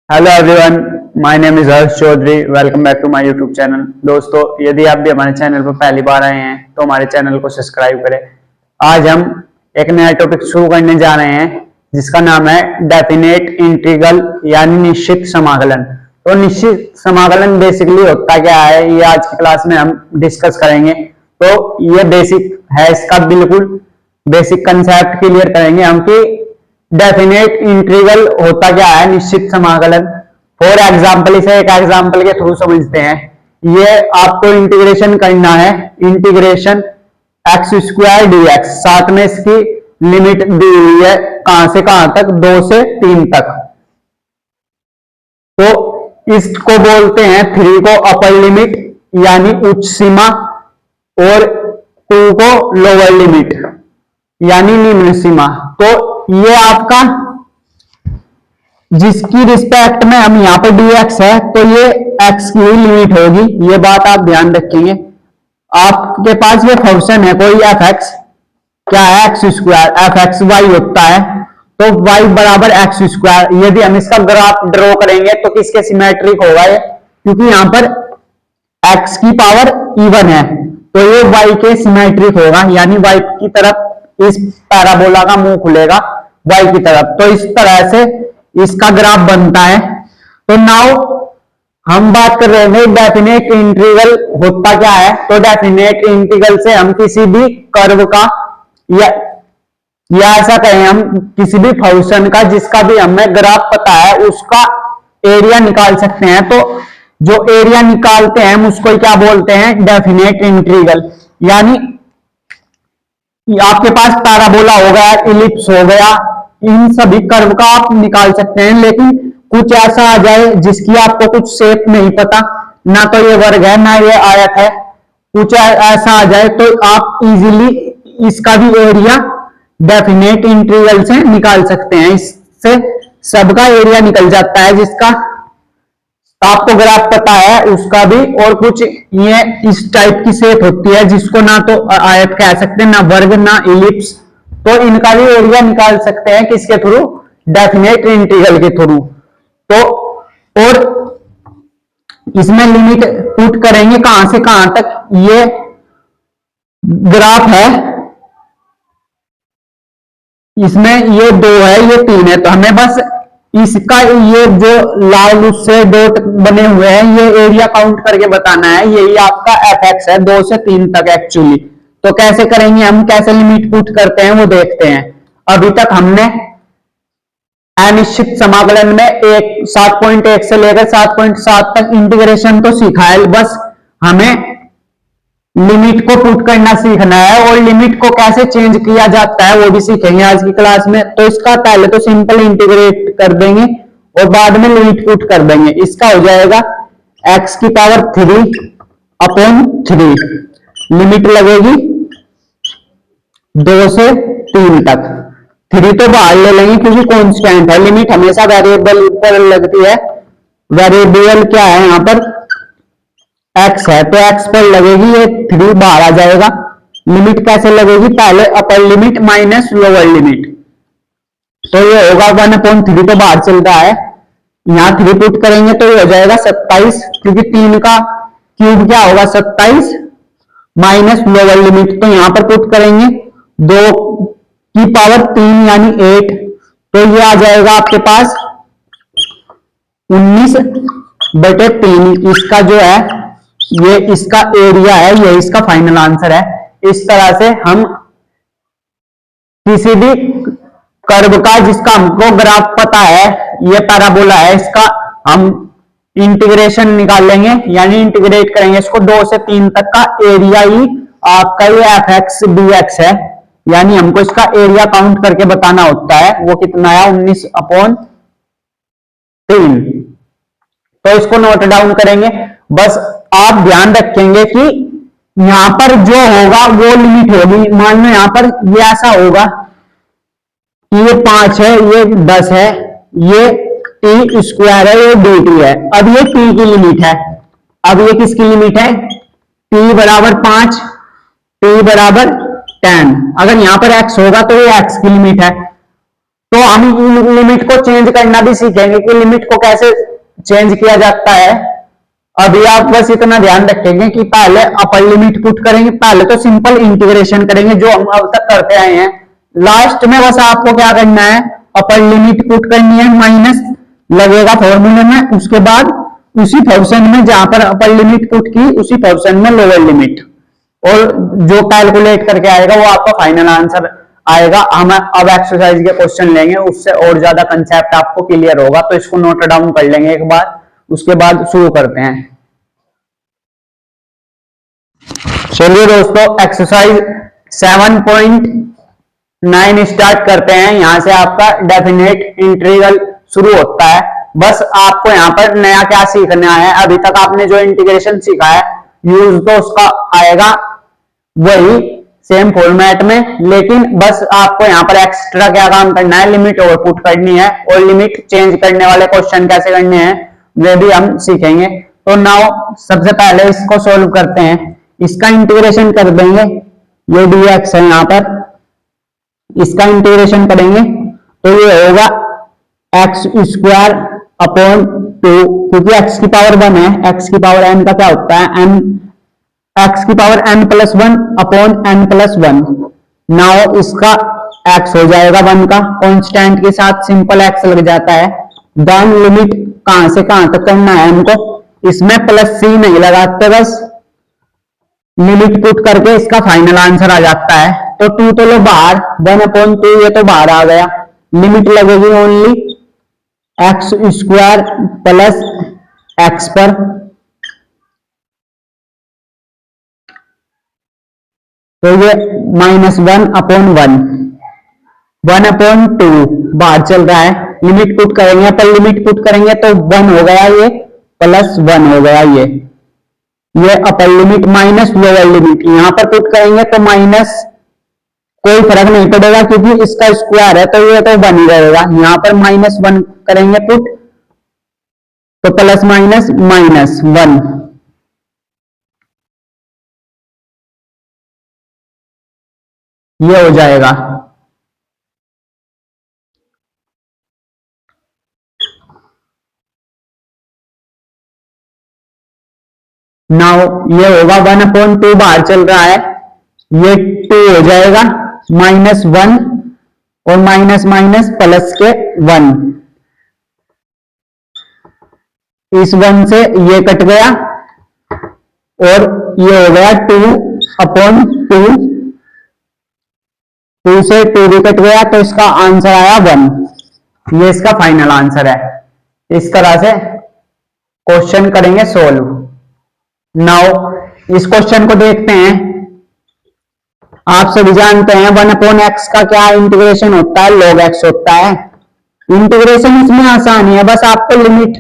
Hello everyone, my name is Harsh Chaudhary. Welcome back to my YouTube channel. दोस्तों, यदि आप भी हमारे चैनल पर पहली बार आए हैं तो हमारे चैनल को सब्सक्राइब करें। आज हम एक नया टॉपिक शुरू करने जा रहे हैं जिसका नाम है डेफिनेट इंटीग्रल यानी निश्चित समाकलन। तो निश्चित समाकलन बेसिकली होता क्या है, ये आज की क्लास में हम डिस्कस करेंगे। तो ये बेसिक है, इसका बिल्कुल बेसिक कंसेप्ट क्लियर करेंगे हम कि डेफिनेट इंटीग्रल होता क्या है, निश्चित समाकलन। फॉर एग्जाम्पल, इसे एक एग्जाम्पल के थ्रू समझते हैं। ये आपको इंटीग्रेशन करना है, integration x square D x, साथ में इसकी लिमिट दी हुई है कहां से कहां तक, 2 से 3 तक। तो इसको बोलते हैं 3 को अपर लिमिट यानी उच्च सीमा और 2 को लोअर लिमिट यानी निम्न सीमा। तो ये आपका जिसकी रिस्पेक्ट में हम यहां पर dx है तो ये x की लिमिट होगी, ये बात आप ध्यान रखेंगे। आपके पास ये फंक्शन है कोई fx, क्या है एक्स स्क्वायर, fx y होता है तो y बराबर एक्स स्क्वायर। यदि हम इसका ग्राफ ड्रॉ करेंगे तो किसके सिमेट्रिक होगा ये, क्योंकि यहां पर x की पावर इवन है तो ये y के सिमेट्रिक होगा, यानी y की तरफ इस पैराबोला का मुंह खुलेगा y की तरफ। तो इस तरह से इसका ग्राफ बनता है। तो नाउ हम बात कर रहे हैं डेफिनेट इंटीग्रल होता क्या है। तो डेफिनेट इंटीग्रल से हम किसी भी कर्व का या ऐसा कहें हम किसी भी फंक्शन का जिसका भी हमें ग्राफ पता है उसका एरिया निकाल सकते हैं। तो जो एरिया निकालते हैं हम उसको क्या बोलते हैं, डेफिनेट इंटीग्रल। यानी आपके पास पैराबोला हो गया, इलिप्स हो गया, इन सभी कर्व का आप निकाल सकते हैं। लेकिन कुछ ऐसा आ जाए जिसकी आपको कुछ शेप नहीं पता, ना तो ये वर्ग है ना ये आयत है, कुछ ऐसा आ जाए तो आप इजीली इसका भी एरिया डेफिनेट इंटीग्रल से निकाल सकते हैं। इससे सबका एरिया निकल जाता है जिसका आपको ग्राफ पता है उसका भी। और कुछ ये इस टाइप की शेप होती है जिसको ना तो आयत कह सकते हैं, ना वर्ग, ना इलिप्स। तो इनका भी एरिया निकाल सकते हैं किसके थ्रू, डेफिनेट इंटीग्रल के थ्रू। तो और इसमें लिमिट पुट करेंगे कहां से कहां तक, ये ग्राफ है, इसमें ये 2 है ये 3 है, तो हमें बस इसका ये जो लाल उससे डॉट बने हुए हैं ये एरिया काउंट करके बताना है। यही आपका fx है 2 से 3 तक एक्चुअली। तो कैसे करेंगे हम, कैसे लिमिट पुट करते हैं वो देखते हैं। अभी तक हमने अनिश्चित समाकलन में 7.1 से लेकर 7.7 तक इंटीग्रेशन तो सीखा है, बस हमें लिमिट को पुट करना सीखना है और लिमिट को कैसे चेंज किया जाता है वो भी सीखेंगे आज की क्लास में। तो इसका पहले तो सिंपल इंटीग्रेट कर देंगे और बाद में लिमिट पुट कर देंगे। इसका हो जाएगा x की पावर 3/3, लिमिट लगेगी 2 से 3 तक। 3 तो बाहर ले लेंगे क्योंकि कांस्टेंट है, लिमिट हमेशा वेरिएबल पर लगती है। वेरिएबल क्या है यहाँ पर, x है तो x पर लगेगी, ये 3 बाहर आ जाएगा। लिमिट कैसे लगेगी, पहले upper limit minus lower limit, तो ये होगा 1/3 तो बाहर चल रहा है, यहां 3 पुट करेंगे तो ये हो जाएगा 27, क्योंकि 3 का क्यूब क्या होगा 27 माइनस लोअर लिमिट। तो यहां पर पुट करेंगे 2 की पावर 3 यानी 8, तो ये आ जाएगा आपके पास 19/3। इसका जो है ये इसका एरिया है, ये इसका फाइनल आंसर है। इस तरह से हम किसी भी कर्व का जिसका हमको ग्राफ पता है, ये पैराबोला है, इसका हम इंटीग्रेशन निकाल लेंगे यानी इंटीग्रेट करेंगे इसको 2 से 3 तक का एरिया ही आपका ये fx dx है। यानी हमको इसका एरिया काउंट करके बताना होता है, वो कितना है 19/3। तो इसको नोट डाउन करेंगे। बस आप ध्यान रखेंगे कि यहां पर जो होगा वो लिमिट होगी। मान लो यहां पर ये ऐसा होगा कि ये 5 है, ये 10 है, ये t स्क्वायर है, ये dt है। अब ये t की लिमिट है, अब ये किसकी लिमिट है, t बराबर 5, t बराबर 10। अगर यहां पर x होगा तो ये x की लिमिट है। तो हम लिमिट को चेंज करना भी सीखेंगे कि लिमिट को कैसे चेंज किया जाता है। अभी आप बस इतना ध्यान रखेंगे कि पहले अपर लिमिट पुट करेंगे, पहले तो सिंपल इंटीग्रेशन करेंगे जो हम अब तक करते आए हैं। लास्ट में बस आपको क्या करना है, अपर लिमिट पुट करनी है, माइनस लगेगा फॉर्मूले में, उसके बाद उसी फंक्शन में जहां पर अपर लिमिट पुट की उसी फंक्शन में लोअर लिमिट, और जो कैलकुलेट करके आएगा वो आपका फाइनल आंसर आएगा। हम अब एक्सरसाइज के क्वेश्चन लेंगे, उससे और ज्यादा कंसेप्ट आपको क्लियर होगा, तो इसको नोट डाउन कर लेंगे एक बार, उसके बाद शुरू करते हैं। चलिए दोस्तों, एक्सरसाइज 7.9 स्टार्ट करते हैं। यहां से आपका डेफिनेट इंटीग्रल शुरू होता है। बस आपको यहां पर नया क्या सीखना है, अभी तक आपने जो इंटीग्रेशन सीखा है यूज तो उसका आएगा वही सेम फॉर्मेट में, लेकिन बस आपको यहाँ पर एक्स्ट्रा क्या काम करना है, लिमिट और पुट करनी है, और लिमिट चेंज करने वाले क्वेश्चन कैसे करने हैं वे भी हम सीखेंगे। तो नाउ सबसे पहले इसको सोल्व करते हैं। इसका इंटीग्रेशन कर देंगे, ये dx है यहाँ पर, इसका इंटीग्रेशन करेंगे तो ये होगा एक्स स्क्वायर अपॉन 2, क्योंकि x की पावर 1 है, x की पावर n का क्या होता है n, x की power n plus 1 upon n plus 1। Now इसका x हो जाएगा 1 का, कांस्टेंट के साथ सिंपल x लग जाता है। देन लिमिट कहां से कहां तक करना है हमको, इसमें प्लस c नहीं लगाते, बस लिमिट पुट करके इसका फाइनल आंसर आ जाता है। तो 2 तो लो बाहर, 1/2 ये तो बाहर आ गया, लिमिट लगेगी only x square plus x पर, तो ये -1/1, 1/2 बाहर चल रहा है, लिमिट पुट करेंगे, पर लिमिट पुट करेंगे तो 1 हो गया, ये प्लस 1 हो गया, ये upper limit minus lower limit, यहां पर पुट करेंगे तो माइनस, कोई फर्क नहीं पड़ेगा क्योंकि इसका स्क्वायर है तो ये तो 1 ही रहेगा। यहां पर -1 करेंगे पुट तो प्लस माइनस -1, ये हो जाएगा। नाउ ये होगा 1/2 बाहर चल रहा है, ये 2 हो जाएगा, -1 और माइनस माइनस प्लस के 1, इस 1 से ये कट गया और ये हो गया 2/2, 2 से 2 भी कट गया तो इसका आंसर आया 1, ये इसका फाइनल आंसर है। इस तरह से क्वेश्चन करेंगे सोल्व। नाउ इस क्वेश्चन को देखते हैं। आप सभी जानते हैं 1/x का क्या इंटीग्रेशन होता है, log x होता है। इंटीग्रेशन इसमें आसान है, बस आपको लिमिट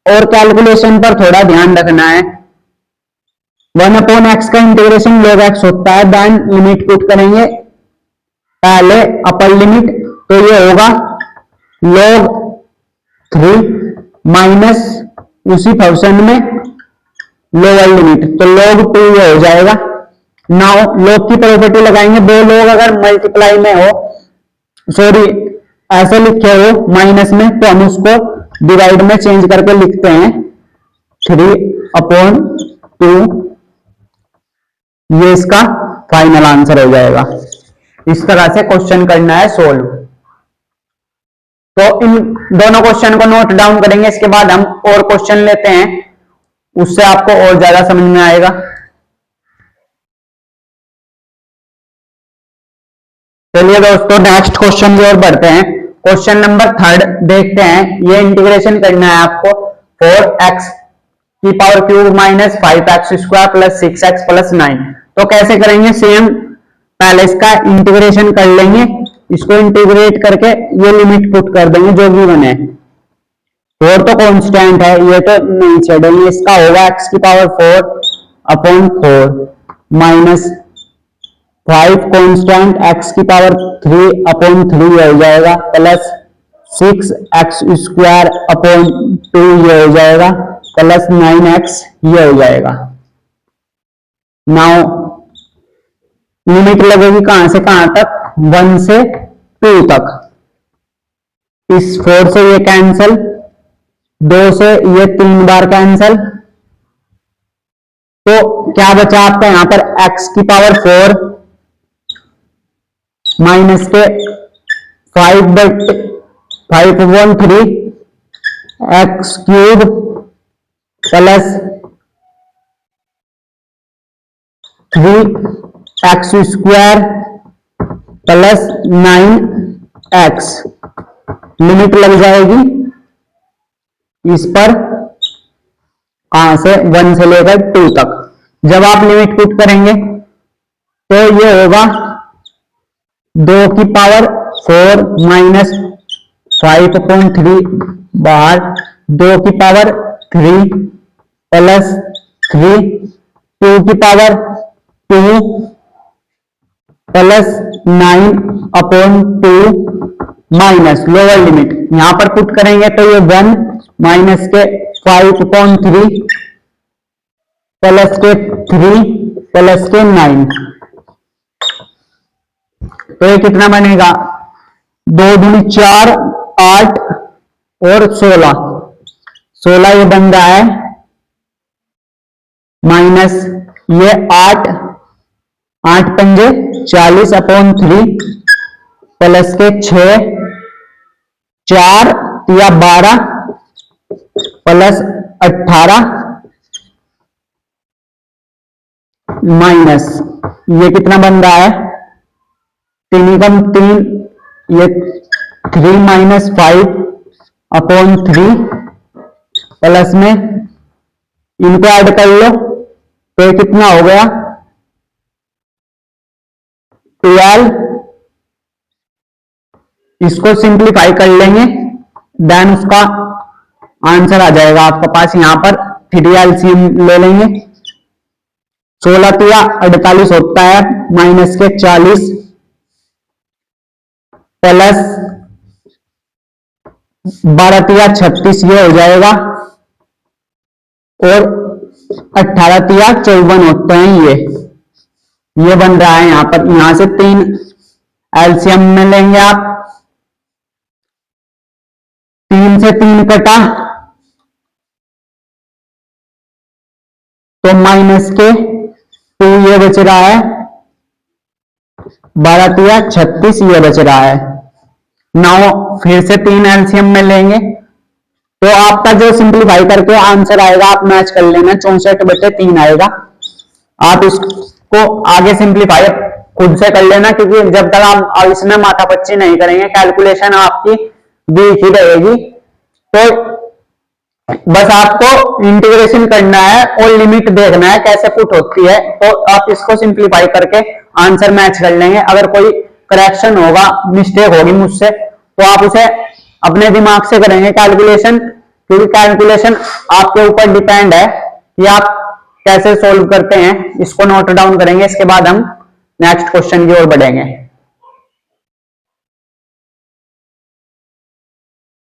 और कैलकुलेशन पर थोड़ा ध्यान रखना है। 1/x का इंटीग्रेशन log x होता है, देन लिमिट पुट करेंगे, पहले अपर लिमिट तो ये होगा log 3 माइनस उसी फंक्शन में लोअर लिमिट, तो log 2 ये हो जाएगा। नाउ log की प्रॉपर्टी लगाएंगे, दो log अगर मल्टीप्लाई में हो, सॉरी ऐसे लिखे हो माइनस में, तो हम उसको डिवाइड में चेंज करके लिखते हैं 3/2, ये इसका फाइनल आंसर हो जाएगा। इस तरह से क्वेश्चन करना है सोल्व। तो इन दोनों क्वेश्चन को नोट डाउन करेंगे, इसके बाद हम और क्वेश्चन लेते हैं, उससे आपको और ज्यादा समझ में आएगा। चलिए दोस्तों, नेक्स्ट क्वेश्चन की ओर बढ़ते हैं। क्वेश्चन नंबर 3 देखते हैं। ये इंटीग्रेशन करना है आपको 4x की power cube minus 5x square plus 6x plus 9। तो कैसे करेंगे, सेम पहले इसका इंटीग्रेशन कर लेंगे, इसको इंटीग्रेट करके ये लिमिट पुट कर देंगे जो भी बने। 4 तो कांस्टेंट है, ये तो नहीं छोड़ेंगे, इसका होगा x की पावर 4/4 माइनस 5 कांस्टेंट x की पावर 3/3 हो जाएगा, प्लस 6x स्क्वायर अपॉन 2 ये हो जाएगा, प्लस 9x ये हो जाएगा। नाउ लिमिट लगेगी कहां से कहां तक, 1 से 2 तक, इस 4 से ये कैंसल, 2 से ये 3 बार कैंसल, तो क्या बचा आपका यहां पर x की पावर 4 माइनस के 5/3 x cube plus 3x² plus 9x, limit लग जाएगी इस पर से 1 से लेकर 2 तक। जब आप लिमिट पुट करेंगे तो ये होगा 2 की पावर 4 माइनस 5/3 बाहर 2 की पावर 3 प्लस 3, 2 की power 2 plus 9/2 minus lower limit यहां पर पुट करेंगे तो ये 1 माइनस के 5/3 प्लस के 3 प्लस के 9, तो ये कितना बनेगा 2 दूनी 4, 8 और 16 ये बन रहा है माइनस ये 8 पंजे 40/3 प्लस के 6, 4 या 12 प्लस 18 माइनस ये कितना बन रहा है 3 ये 3 माइनस 5/3 प्लस में इनको ऐड कर लो तो ये कितना हो गया 12, इसको सिंप्लीफाई कर लेंगे देन उसका आंसर आ जाएगा आपके पास। यहां पर 3 एलसीएम ले लेंगे, 16 तिया 48 होता है माइनस के 40 प्लस 12 तिया 36 ये हो जाएगा और 18 तिया 54 होते हैं ये बन रहा है यहां पर। यहां से 3 एलसीएम में लेंगे आप, 3 से 3 कटा तो माइनस के 2 ये बच रहा है, 12 तिया 36 ये बच रहा है। नाउ फिर से 3 एलसीएम में लेंगे तो आपका जो सिंप्लीफाई करके आंसर आएगा आप मैच कर लेना, 64/3 आएगा। आप इसको आगे सिंप्लीफाई खुद से कर लेना क्योंकि जब तक आप इसमें माथापच्ची नहीं करेंगे कैलकुलेशन आपकी वीक ही रहेगी। तो बस आपको इंटीग्रेशन करना है और लिमिट देखना है कैसे पुट होती है, तो आप इसको सिंप्लीफाई करके आंसर मैच कर लेंगे। अगर कोई करेक्शन होगा, मिस्टेक होगी मुझसे, तो आप उसे अपने दिमाग से करेंगे कैलकुलेशन, क्योंकि कैलकुलेशन आपके ऊपर डिपेंड है कि आप कैसे सोल्व करते हैं। इसको नोट डाउन करेंगे, इसके बाद हम नेक्स्ट क्वेश्चन की ओर बढ़ेंगे।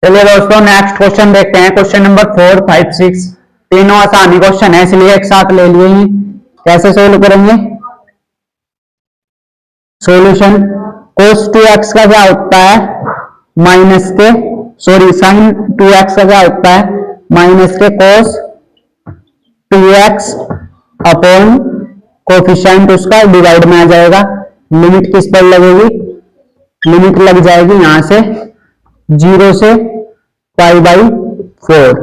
चलिए दोस्तों नेक्स्ट क्वेश्चन देखते हैं। क्वेश्चन नंबर 4, 5, 6 तीनों आसानी क्वेश्चन है इसलिए एक साथ ले लिए ही। कैसे सोल्व करेंगे सॉल्यूशन, cos 2x का क्या होता है माइनस के sin 2x का क्या होता है माइनस के cos 2x अपॉन कोफिशिएंट उसका डिवाइड में आ जाएगा। लिमिट किस पर लगेगी, लिमिट लग जाएगी यहां से 0 से π/4।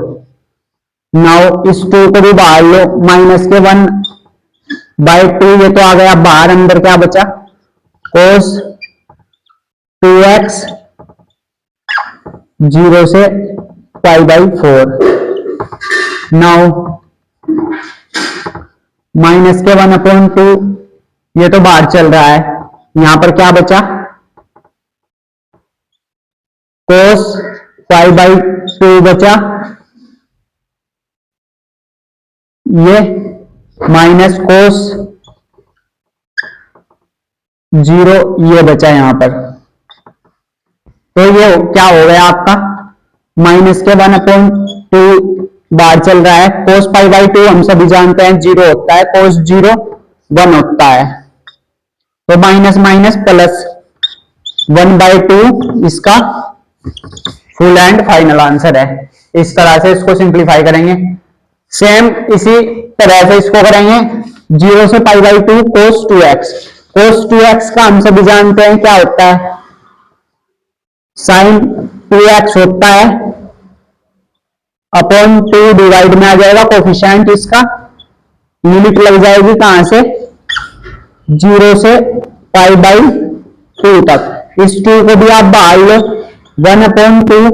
नाउ इस 2 को भी बाहर लो, माइनस के 1/2 ये तो आ गया बाहर, अंदर क्या बचा cos 2x 0 से π/4। नाउ माइनस के 1/2 ये तो बाहर चल रहा है, यहां पर क्या बचा cos π/2 बचा, ये माइनस cos 0 ये बचा यहां पर। तो ये क्या हो गया आपका माइनस के 1/2 बाहर चल रहा है, cos π/2 हम सभी जानते हैं 0 होता है, cos 0 1 होता है, तो माइनस माइनस प्लस 1/2 इसका फुल एंड फाइनल आंसर है। इस तरह से इसको सिंप्लीफाई करेंगे। सेम इसी तरह से इसको करेंगे 0 से pi by 2 cos 2x। cos 2x का हम सभी जानते हैं क्या होता है, sin 2x होता है अपॉन 2 डिवाइड में आ जाएगा कोफिशिएंट इसका, लिमिट लग जाएगी कहां से 0 से पाई बाई 2 तक। इस 2 को भी आप बाहर लो, 1/2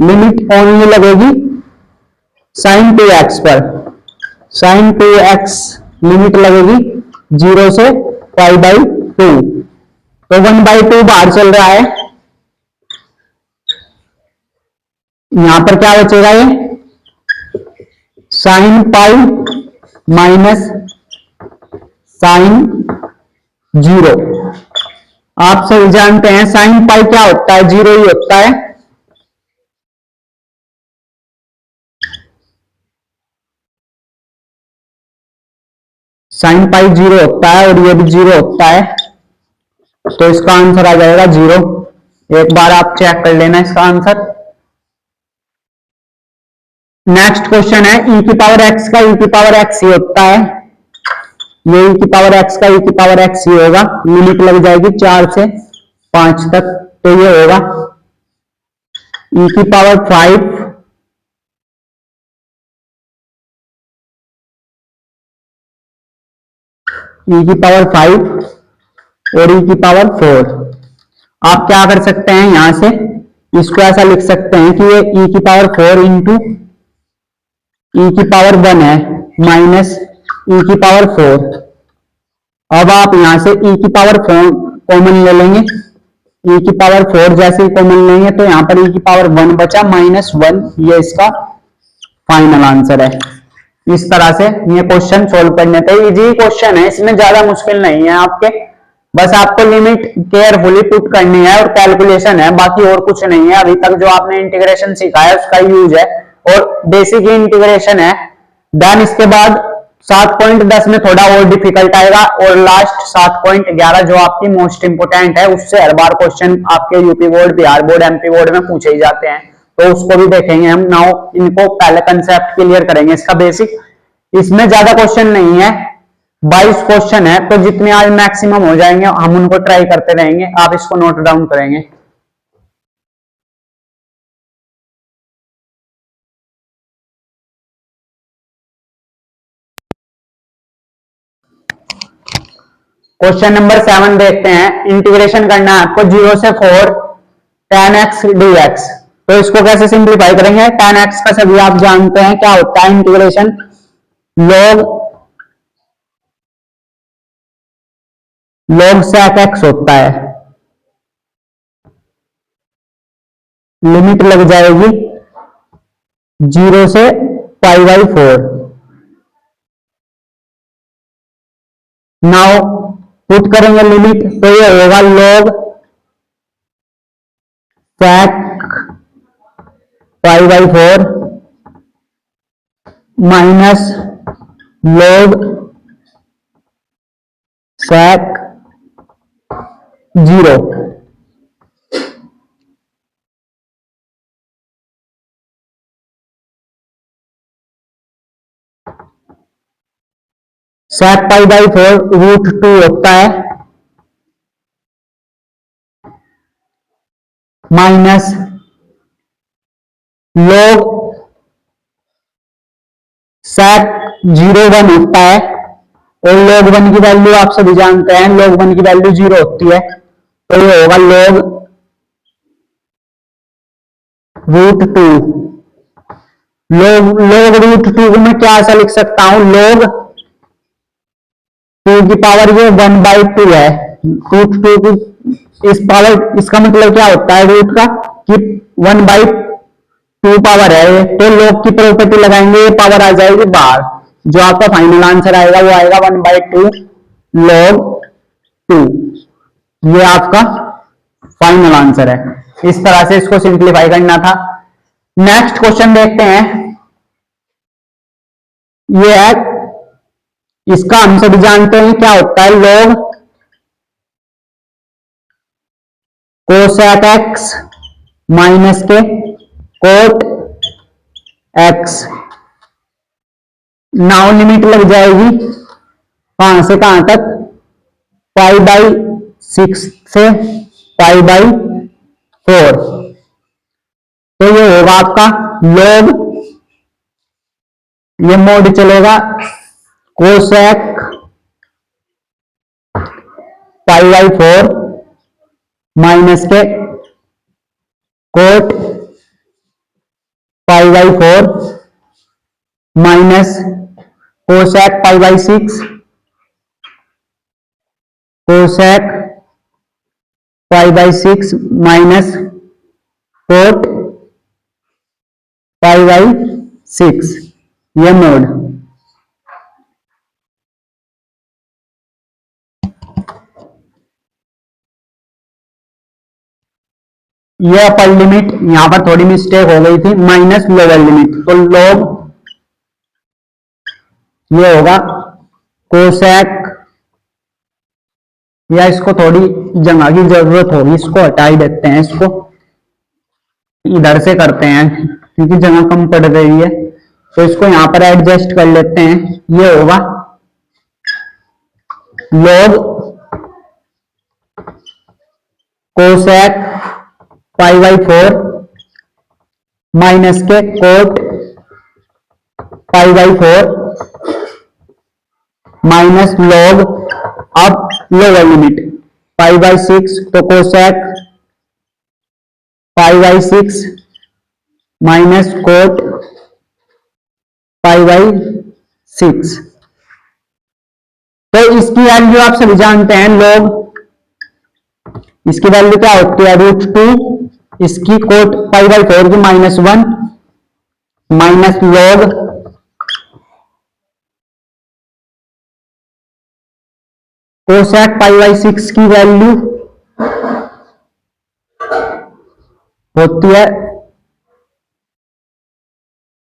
लिमिट ओनली लगेगी sin 2x पर, sin 2x लिमिट लगेगी 0 से पाई बाई 2, तो 1/2 बाहर चल रहा है, यहां पर क्या बचेगा ये sin पाई माइनस sin 0। आप सभी जानते हैं sin पाई क्या होता है, 0 ही होता है। sin पाई 0 होता है और ये भी 0 होता है, तो इसका आंसर आ जाएगा 0। एक बार आप चेक कर लेना इसका आंसर। नेक्स्ट क्वेश्चन है e की पावर x का e की पावर x ही होता है, ये e की पावर x का e की पावर x ही होगा, लिमिट लग जाएगी 4 से 5 तक, तो ये होगा e की पावर 5 e की पावर 5 और e की पावर 4। आप क्या कर सकते हैं, यहां से इसको ऐसा लिख सकते हैं कि ये e की पावर 4 इंटू e की पावर 1 है माइनस e की पावर 4। अब आप यहां से e की पावर 4 कॉमन ले लेंगे, e की पावर 4 जैसे ही कॉमन लेंगे तो यहां पर e की पावर 1 बचा -1, ये इसका फाइनल आंसर है। इस तरह से ये क्वेश्चन सोल्व करने थे, इजी क्वेश्चन है, इसमें ज्यादा मुश्किल नहीं है आपके, बस आपको लिमिट केयरफुली पुट करनी है और कैलकुलेशन है, बाकी और कुछ नहीं है। अभी तक जो आपने इंटीग्रेशन सीखा है उसका यूज है और बेसिक इंटीग्रेशन है। देन इसके बाद 7.10 में थोड़ा और डिफिकल्ट आएगा और लास्ट 7.11 जो आपकी मोस्ट इंपोर्टेंट है, उससे हर बार क्वेश्चन आपके UP board, Bihar board, MP board में पूछे ही जाते हैं, तो उसको भी देखेंगे हम। नाउ इनको पहले कंसेप्ट क्लियर करेंगे इसका बेसिक। इसमें ज्यादा क्वेश्चन नहीं है, 22 क्वेश्चन है, तो जितने आज मैक्सिमम हो जाएंगे हम उनको ट्राई करते रहेंगे। आप इसको नोट डाउन करेंगे। क्वेश्चन नंबर 7 देखते हैं। इंटीग्रेशन करना है आपको 0 से 4 tan x dx, तो इसको कैसे सिंप्लीफाई करेंगे। tan x का सभी आप जानते हैं क्या होता है, इंटीग्रेशन log sec x होता है, लिमिट लग जाएगी 0 से पाई बाई 4। नाउ पुट करेंगे लिमिट, तो ये होगा log sec pi by 4 minus log sec 0। sec pi by 4 √2 होता है माइनस log sec 0 1 होता है, और log 1 की वैल्यू आप सभी जानते हैं, log 1 की वैल्यू 0 होती है, तो ये होगा log √2। log √2 को मैं क्या ऐसा लिख सकता हूं, log 2 की पावर ये 1/2 है, √2 की इस पावर, इसका मतलब क्या होता है रूट का कि 1/2 पावर है, तो log की प्रॉपर्टी लगाएंगे, ये पावर आ जाएगी बाहर, जो आपका फाइनल आंसर आएगा वो आएगा 1/2 log 2। ये आपका फाइनल आंसर है। इस तरह से इसको सिंप्लीफाई करना था। नेक्स्ट क्वेश्चन देखते हैं। ये है, इसका हम सभी जानते हैं क्या होता है, log cosec x माइनस के कोट एक्स। नाउ लिमिट लग जाएगी कहां से कहां तक, π/6 से π/4। तो ये होगा आपका log, ये मोड चलेगा कोसेक π/4 माइनस के cot π/4 minus cosec π/6 cosec π/6 minus cot π/6, ये मोड। ये अपर लिमिट, यहां पर थोड़ी मिस्टेक हो गई थी, माइनस लोअर लिमिट, तो log ये होगा कोसेक, या इसको थोड़ी जगह की जरूरत होगी, इसको हटा ही देते हैं, इसको इधर से करते हैं क्योंकि जगह कम पड़ रही है, तो इसको यहां पर एडजस्ट कर लेते हैं। ये होगा log कोसेक π/4 माइनस के कोट π/4 माइनस log, अब लोअर लिमिट π/6, तो कोसेक π/6 माइनस कोट π/6। तो इसकी वैल्यू आप सभी जानते हैं, log इसकी वैल्यू क्या होती है, √2, इसकी कोट π/4 की -1 माइनस log कोसेक π/6 की वैल्यू होती है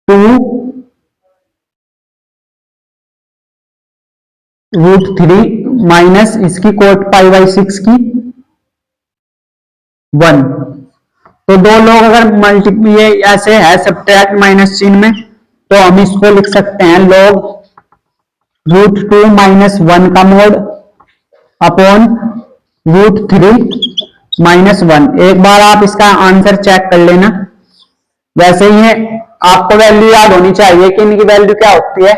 2√3 माइनस इसकी कोट π/6 की 1। तो दो लोग अगर मल्टीप्लाई, ये ऐसे है सब्ट्रैक्ट माइनस चिन्ह में, तो हम इसको लिख सकते हैं log √2 - 1 का मोड अपॉन √3 - 1। एक बार आप इसका आंसर चेक कर लेना। वैसे ही है, आपको वैल्यू याद होनी चाहिए कि इनकी वैल्यू क्या होती है।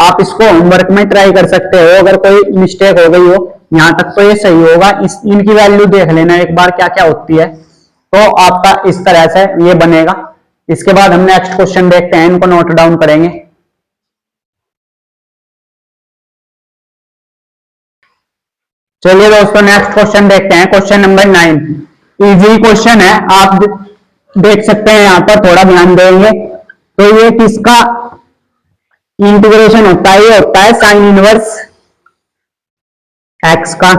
आप इसको होमवर्क में ट्राई कर सकते हो, अगर कोई मिस्टेक हो गई हो यहां तक तो ये सही होगा। इनकी वैल्यू देख लेना एक बार क्या क्या होती है, तो आपका इस तरह से ये बनेगा। इसके बाद हम नेक्स्ट क्वेश्चन देखते हैं, इनको नोट डाउन करेंगे। चलिए दोस्तों नेक्स्ट क्वेश्चन देखते हैं, क्वेश्चन नंबर 9। इजी क्वेश्चन है, आप देख सकते हैं, यहां पर थोड़ा ध्यान देंगे तो ये किसका इंटीग्रेशन होता है, ये होता है साइन इनवर्स एक्स का।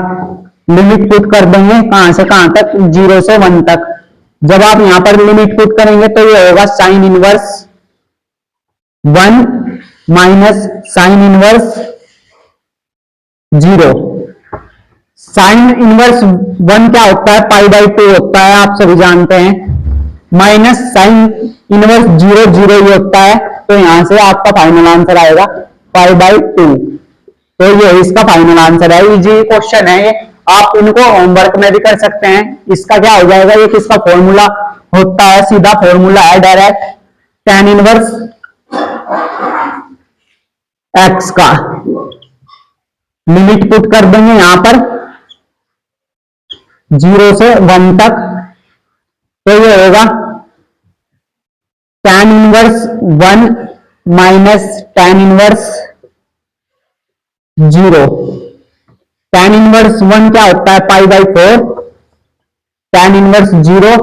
लिमिट पुट कर देंगे कहां से कहां तक, 0 से 1 तक। जब आप यहां पर लिमिट पुट करेंगे तो ये होगा sine inverse 1 minus sine inverse 0। Sine inverse 1 क्या होता है, π/2 होता है, आप सभी जानते हैं, माइनस साइन इनवर्स 0 0 ये होता है। तो यहां से आपका फाइनल आंसर आएगा π/2। तो ये इसका फाइनल आंसर है। इजी क्वेश्चन है ये, आप इनको होमवर्क में भी कर सकते हैं। इसका क्या हो जाएगा, ये किसका फॉर्मूला होता है, सीधा फॉर्मूला है डायरेक्ट tan इनवर्स एक्स का। लिमिट पुट कर देंगे यहां पर 0 से 1 तक, तो ये होगा tan inverse 1 minus tan inverse 0। tan inverse 1 क्या होता है, π/4, tan इनवर्स 0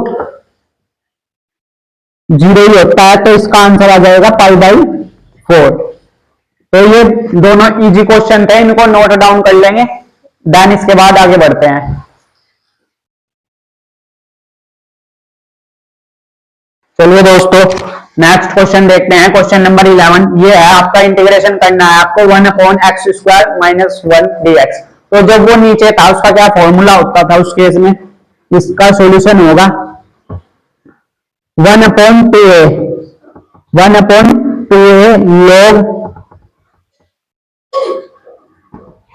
0 ही होता है, तो इसका आंसर आ जाएगा π/4। तो ये दोनों इजी क्वेश्चन थे, इनको नोट डाउन कर लेंगे, देन इसके बाद आगे बढ़ते हैं। चलिए दोस्तों नेक्स्ट क्वेश्चन देखते हैं, क्वेश्चन नंबर 11। ये है आपका इंटीग्रेशन करना है आपको 1/x² - 1 dx। तो जब वो नीचे था उसका क्या फॉर्मूला होता था, उस केस में इसका सॉल्यूशन होगा 1/2a 1/2a log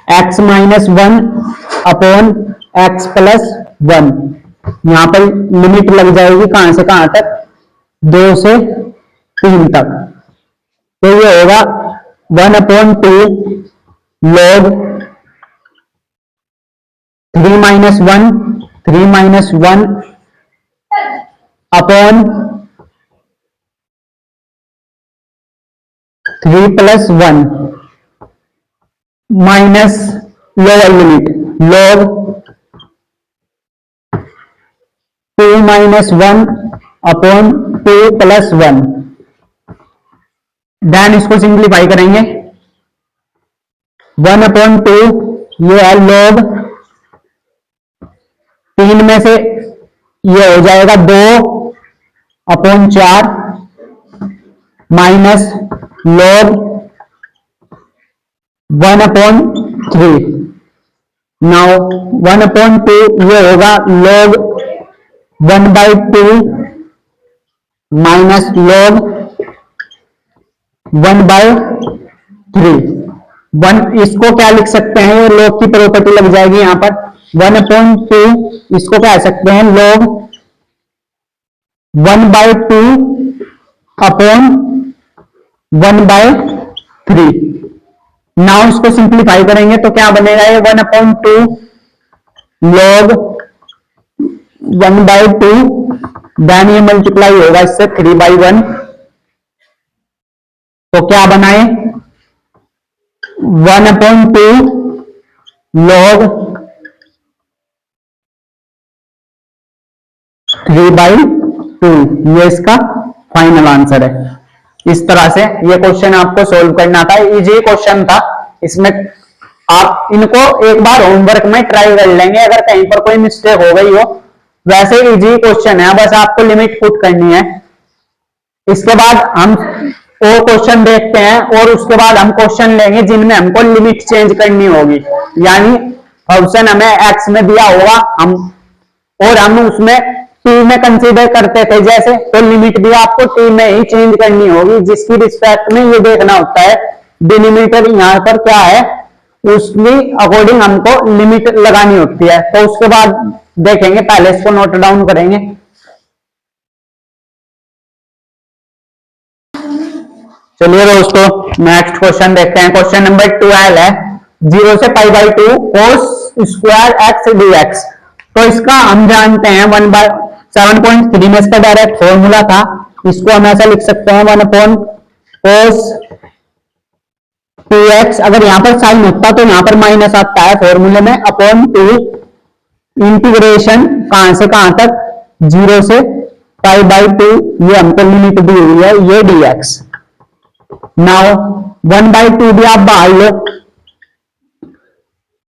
x minus 1 upon x plus 1। यहां पर लिमिट लग जाएगी कहां से कहां तक, 2 से 3 तक। तो ये होगा 1/2 log 3 minus 1 upon 3 plus 1 minus lower limit log 2 minus 1 upon 2 plus 1। Then इसको सिंप्लीफाई करेंगे, 1/2 ये है log 3 में से ये हो जाएगा 2/4 माइनस log 1/3। नाउ 1/2 ये होगा log 1/2 माइनस log 1/3। इसको क्या लिख सकते हैं, ये log की प्रॉपर्टी लग जाएगी यहां पर। 1/2 इसको कह सकते हैं log 1/2 अपॉन 1/3। नाउ इसको सिंप्लीफाई करेंगे तो क्या बनेगा, ये 1/2 log 1/2 देन ये मल्टीप्लाई होगा इससे 3/1। तो क्या बनाए, 1/2 log 3/2। ये इसका फाइनल आंसर है। इस तरह से ये क्वेश्चन आपको सोल्व करना था, इजी क्वेश्चन था। इसमें आप इनको एक बार होमवर्क में ट्राई कर लेंगे, अगर कहीं पर कोई मिस्टेक हो गई हो। वैसे इजी क्वेश्चन है, बस आपको लिमिट पुट करनी है। इसके बाद हम और क्वेश्चन देखते हैं और उसके बाद हम क्वेश्चन लेंगे जिनमें हमको लिमिट चेंज करनी होगी। यानी फंक्शन हमें एक्स में दिया होगा और हम उसमें टी में कंसीडर करते थे जैसे, तो लिमिट भी आपको टी में ही चेंज करनी होगी, जिसकी रिस्पेक्ट में ये देखना होता है डिलिमिटर यहां पर क्या है, उसकी अकॉर्डिंग हमको लिमिट लगानी होती है। तो उसके बाद देखेंगे, पहले इसको नोट डाउन करेंगे। चलिए दोस्तों नेक्स्ट क्वेश्चन देखते हैं। क्वेश्चन नंबर 12 है 0 से π/2 cos स्क्वायर x dx। तो इसका हम जानते हैं 1/7.3 में इसका डायरेक्ट फॉर्मूला था। इसको हम ऐसा लिख सकते हैं 1/cos 2x। अगर यहां पर साइन होता तो यहां पर माइनस आता है फॉर्मूले में, अपॉन 2 इंटीग्रेशन कहां से कहां तक, 0 से π/2। ये हमको लिमिट दी हुई है, ये dx। नाउ 1/2 भी आप बाहर लो,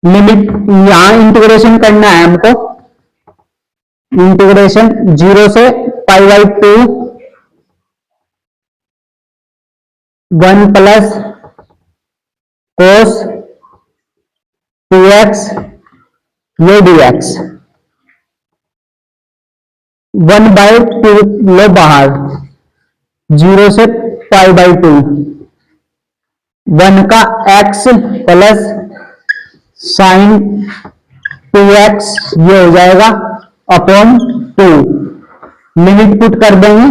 लिमिट यहां इंटीग्रेशन करना है हमको, इंटीग्रेशन 0 से π/2 1 प्लस cos 2x ये dx। 1/2 लो बाहर, 0 से π/2 1 का x प्लस साइन 2x ये हो जाएगा अपॉन 2। लिमिट पुट कर देंगे,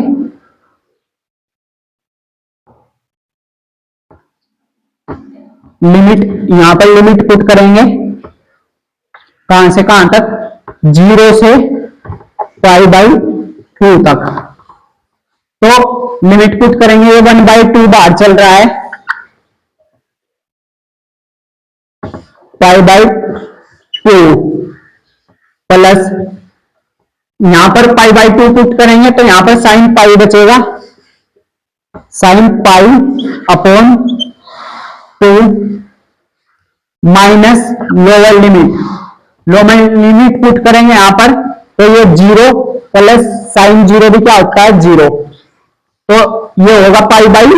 लिमिट यहां पर लिमिट पुट करेंगे कहां से कहां तक, 0 से π/2 तक। तो लिमिट पुट करेंगे, ये 1/2 बाहर चल रहा है, π/2 प्लस यहां पर π/2 पुट करेंगे तो यहां पर साइन पाई बचेगा, sine pi upon 2 minus lower limit. Lower limit put करेंगे यहां पर तो ये 0 प्लस साइन 0 भी क्या होता है 0। तो ये होगा π/4।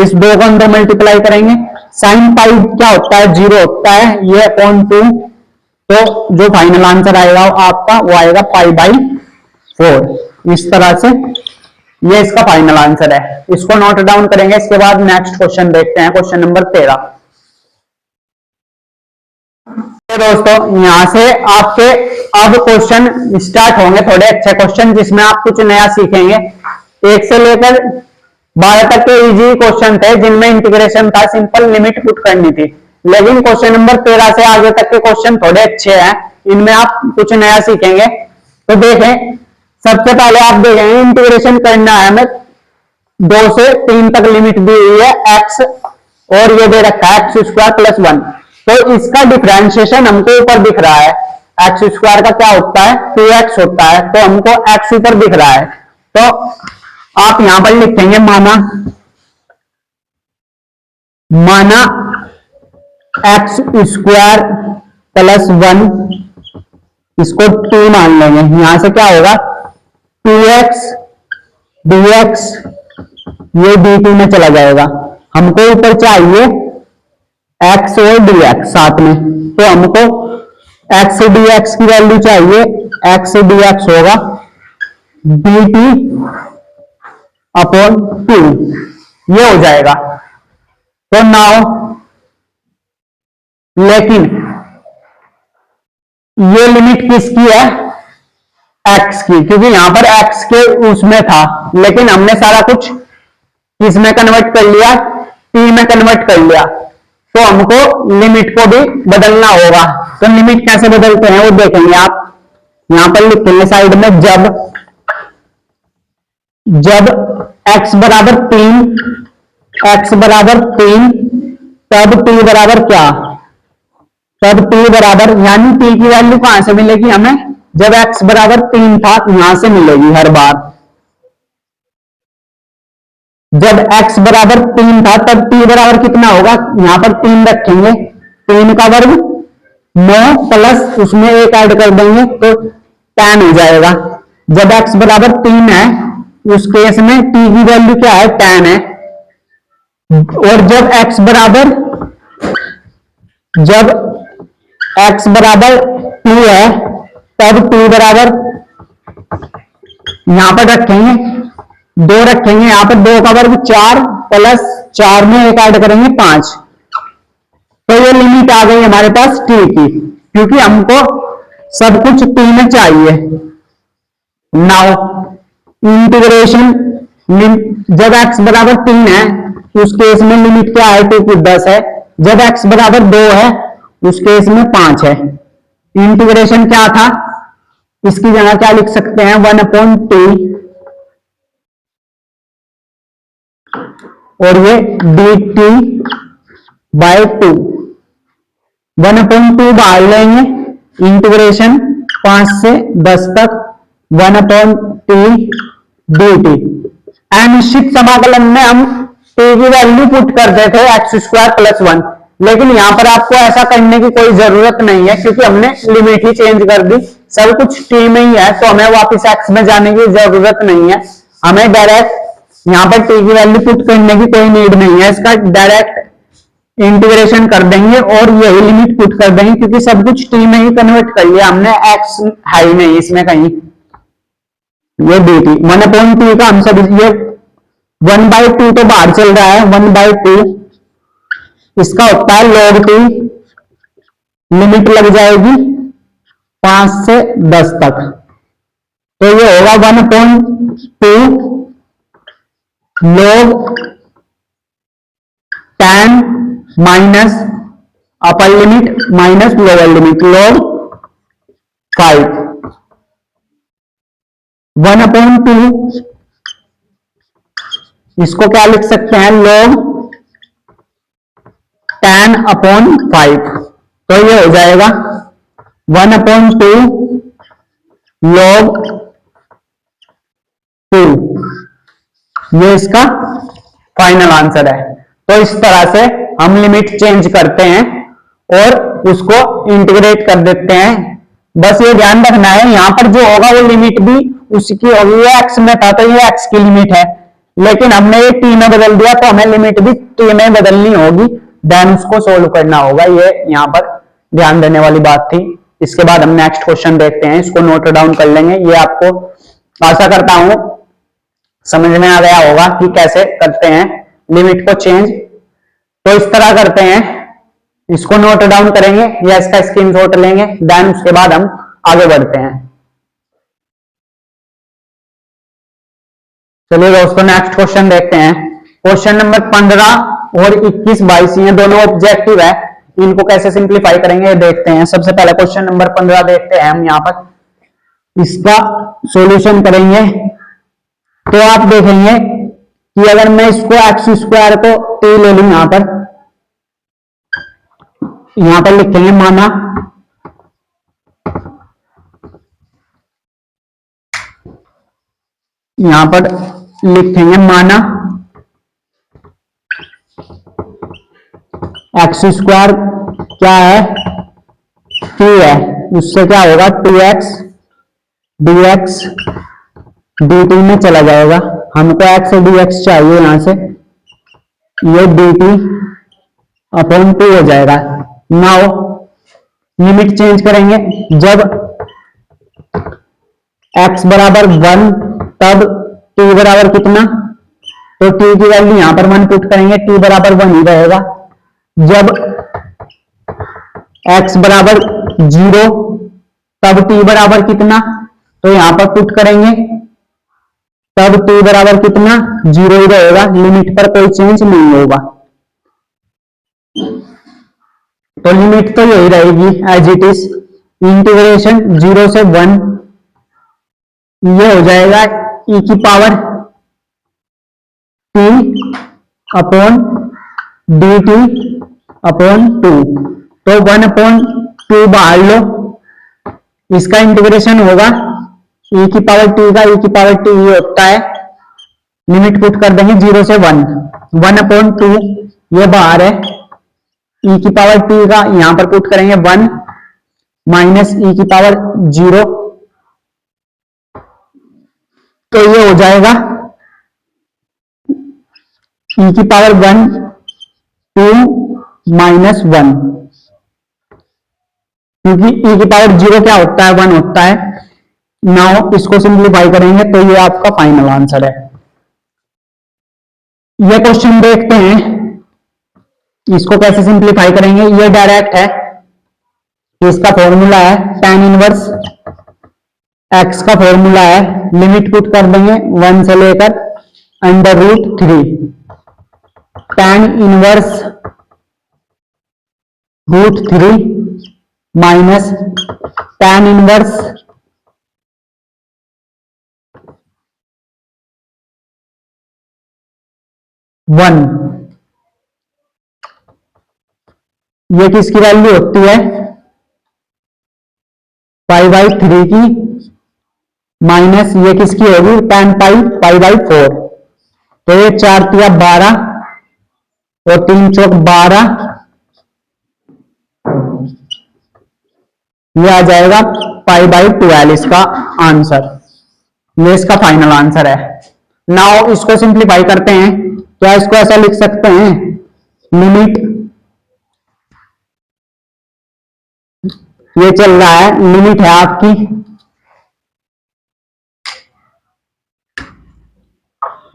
इस 2 को अंदर मल्टीप्लाई करेंगे, साइन पाई क्या होता है 0 होता है, ये अपॉन 2। तो जो फाइनल आंसर आएगा आपका वो आएगा π/4। 4। इस तरह से ये इसका फाइनल आंसर है। इसको नोट डाउन करेंगे। इसके बाद नेक्स्ट क्वेश्चन देखते हैं, क्वेश्चन नंबर 13। दोस्तों यहां से आपके अब क्वेश्चन स्टार्ट होंगे, थोड़े अच्छे क्वेश्चन जिसमें आप कुछ नया सीखेंगे। 1 से लेकर 12 तक के इजी क्वेश्चन थे जिनमें इंटीग्रेशन था, सिंपल लिमिट पुट करनी थी। लेकिन क्वेश्चन नंबर 13 से आगे तक के क्वेश्चन थोड़े अच्छे हैं, इनमें आप कुछ नया सीखेंगे। तो देखें, सबसे पहले आप देखेंगे इंटीग्रेशन करना है हमें। 2 से 3 तक लिमिट दी हुई है x, और ये दे रखा है x² + 1। तो इसका डिफरेंशिएशन हमको ऊपर दिख रहा है। x² का क्या होता है, 2x होता है, तो हमको x ऊपर दिख रहा है। तो आप यहां पर लिखेंगे माना x² + 1, इसको 2 मान लेंगे। यहां से क्या होगा, 2x dx, ये dt में चला जाएगा। हमको ऊपर चाहिए x और dx साथ में, तो हमको x dx की वैल्यू चाहिए। x dx होगा dt/2, ये हो जाएगा। तो नाउ लेकिन ये लिमिट किसकी है, x की, क्योंकि यहां पर x के उसमें था, लेकिन हमने सारा कुछ किसमें कन्वर्ट कर लिया, t में कन्वर्ट कर लिया। तो हमको लिमिट को भी बदलना होगा। तो लिमिट कैसे बदलते हैं वो देखेंगे आप। यहां पर लिखेंगे साइड में, जब x बराबर 3, तब t बराबर क्या, तब t बराबर, यानी t की वैल्यू कहां से मिलेगी हमें, जब x बराबर 3 था यहां से मिलेगी हर बार। जब x बराबर 3 था तब t बराबर कितना होगा, यहां पर 3 रखेंगे, 3 का वर्ग 9 प्लस उसमें 1 ऐड कर देंगे तो 10 हो जाएगा। जब x बराबर 3 है उस केस में t की वैल्यू क्या है, 10 है। और जब x बराबर 2 है तब t बराबर, यहां पर रखेंगे 2 रखेंगे, यहां पर 2 का वर्ग 4 प्लस 4 में 1 ऐड करेंगे 5। तो ये लिमिट आ गई हमारे पास t की, क्योंकि हमको सब कुछ t में चाहिए। नाउ इंटीग्रेशन, जब x बराबर 3 है उस केस में लिमिट क्या है, 2 की 10 है। जब x बराबर 2 है उस केस में 5 है। इंटीग्रेशन क्या था, इसकी जगह क्या लिख सकते हैं, 1/t, और ये dt/2, 1/2 बाहर लेंगे, इंटीग्रेशन 5 से 10 तक 1/t dt। अनिश्चित समाकलन में हम t की वैल्यू पुट करते थे x² + 1, लेकिन यहां पर आपको ऐसा करने की कोई जरूरत नहीं है, क्योंकि हमने लिमिट ही चेंज कर दी, सब कुछ t में ही है, तो हमें वापस x में जाने की जरूरत नहीं है। हमें डायरेक्ट यहां पर t की वैल्यू पुट करने की कोई नीड नहीं है, इसका डायरेक्ट इंटीग्रेशन कर देंगे और यही लिमिट पुट कर देंगे, क्योंकि सब कुछ t में ही कन्वर्ट कर लिया हमने, x है ही नहीं इसमें कहीं। ये dt 1/2 का हम सब, ये 1/2 तो बाहर चल रहा है, 1/2 इसका होता है log t, लिमिट लग जाएगी 5 से 10 तक, तो ये होगा 1/2 log 10 minus upper limit minus lower limit, log 5। 1/2 इसको क्या लिख सकते हैं, log 10/5, तो ये हो जाएगा 1/2 log 2, ये इसका फाइनल आंसर है। तो इस तरह से हम लिमिट चेंज करते हैं और उसको इंटीग्रेट कर देते हैं। बस ये ध्यान रखना है, यहां पर जो होगा वो लिमिट भी उसकी होगी, ये x में था तो ये x की लिमिट है, लेकिन हमने ये t में बदल दिया तो हमें लिमिट भी t में बदलनी होगी, देन उसको सोल्व करना होगा। ये यहां पर ध्यान देने वाली बात थी। इसके बाद हम नेक्स्ट क्वेश्चन देखते हैं, इसको नोट डाउन कर लेंगे। ये आपको आशा करता हूं समझ में आ गया होगा कि कैसे करते हैं लिमिट को चेंज। तो इस तरह करते हैं, इसको नोट डाउन करेंगे या इसका स्क्रीनशॉट लेंगे, देन उसके बाद हम आगे बढ़ते हैं। चलिए दोस्तों नेक्स्ट क्वेश्चन देखते हैं। क्वेश्चन नंबर 15 और 21, 22 ये दोनों ऑब्जेक्टिव है, इनको कैसे सिंप्लीफाई करेंगे देखते हैं। सबसे पहले क्वेश्चन नंबर 15 देखते हैं हम, यहां पर इसका सॉल्यूशन करेंगे। तो आप देखेंगे कि अगर मैं इसको एक्स स्क्वायर को टी ले लूं, यहां पर लिखेंगे माना यहां पर लिखेंगे माना एक्स स्क्वायर क्या है, टी है, उससे क्या होगा 2x dx dt में चला जाएगा। हमको x और dx चाहिए, यहां से ये dt अपॉन 2 हो जाएगा। नाउ लिमिट चेंज करेंगे, जब x बराबर 1 तब t बराबर कितना, तो t की वैल्यू यहां पर 1 पुट करेंगे, t बराबर 1 ही रहेगा। जब x बराबर 0 तब t बराबर कितना, तो यहां पर पुट करेंगे, तब t बराबर कितना 0 ही रहेगा, लिमिट पर कोई चेंज नहीं होगा। तो लिमिट तो यही रहेगी एज इट इज, इंटीग्रेशन 0 से 1, ये हो जाएगा e की power t upon dt upon 2। तो 1 अपॉन 2 बाहर लो, इसका इंटीग्रेशन होगा e की पावर t का, e की पावर t ये होता है, लिमिट पुट कर देंगे 0 से 1, 1 अपॉन 2 ये बाहर है, e की पावर t का यहां पर पुट करेंगे 1 माइनस e की पावर 0, तो ये हो जाएगा e की पावर 1 2 माइनस 1, क्योंकि e की पावर 0 क्या होता है 1 होता है। नाउ इसको सिंप्लीफाई करेंगे तो ये आपका फाइनल आंसर है। ये क्वेश्चन देखते हैं, इसको कैसे सिंप्लीफाई करेंगे। ये डायरेक्ट है, इसका फॉर्मूला है tan इनवर्स x का फॉर्मूला है, लिमिट पुट कर देंगे 1 से लेकर √3, tan inverse √3 minus tan inverse one, ये किसकी वैल्यू होती है π/3 की, माइनस ये किसकी होगी tan π/4। तो ये 4 तिया 12 और 3 चौक 12, ये आ जाएगा π/12 इसका आंसर, ये इसका फाइनल आंसर है। नाउ इसको सिंप्लीफाई करते हैं, क्या इसको ऐसा लिख सकते हैं, लिमिट ये चल रहा है, लिमिट है आपकी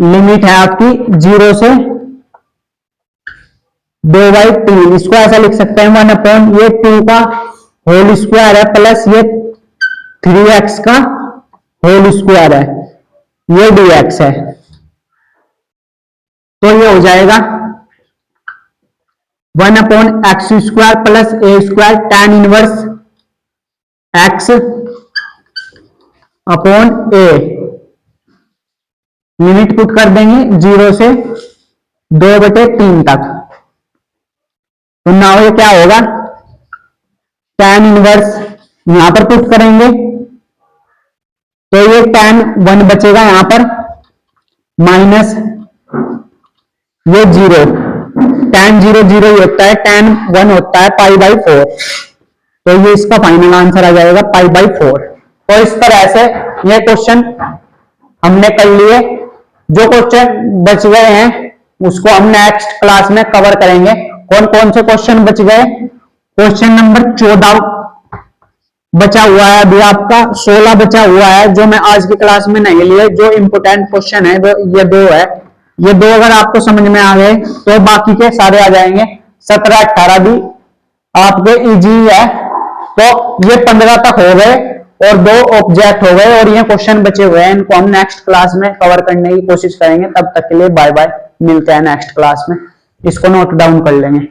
लिमिट है आपकी 0 से 2/3, इसको ऐसा लिख सकते हैं 1 अपॉन ये 2 का होल स्क्वायर है प्लस ये 3x का होल स्क्वायर है, ये dx है। तो ये हो जाएगा 1 upon x square plus A square tan inverse x upon a, limit put कर देंगे 0 से 2/3 तक। तो नाउ ये क्या होगा, tan इनवर्स यहां पर पुट करेंगे, तो ये tan 1 बचेगा यहां पर, माइनस ये 0, tan 0 0 ही होता है, tan 1 होता है π/4, तो ये इसका फाइनल आंसर आ जाएगा π/4। तो इस तरह से ये क्वेश्चन हमने कर लिए। जो क्वेश्चन बच गए हैं उसको हम नेक्स्ट क्लास में कवर करेंगे। कौन कौन से क्वेश्चन बच गए, क्वेश्चन नंबर 14 बचा हुआ है अभी आपका 16 बचा हुआ है जो मैं आज की क्लास में नहीं लिए। जो इंपोर्टेंट क्वेश्चन है वो ये दो है। ये दो अगर आपको समझ में आ गए तो बाकी के सारे आ जाएंगे। 17 18 भी आपके इजी है। तो ये 15 तक हो गए और दो ऑब्जेक्ट हो गए और ये क्वेश्चन बचे हुए हैं। इनको हम नेक्स्ट क्लास में कवर करने की कोशिश करेंगे। तब तक के लिए बाय बाय, मिलते हैं नेक्स्ट क्लास में। इसको नोट डाउन कर लेंगे।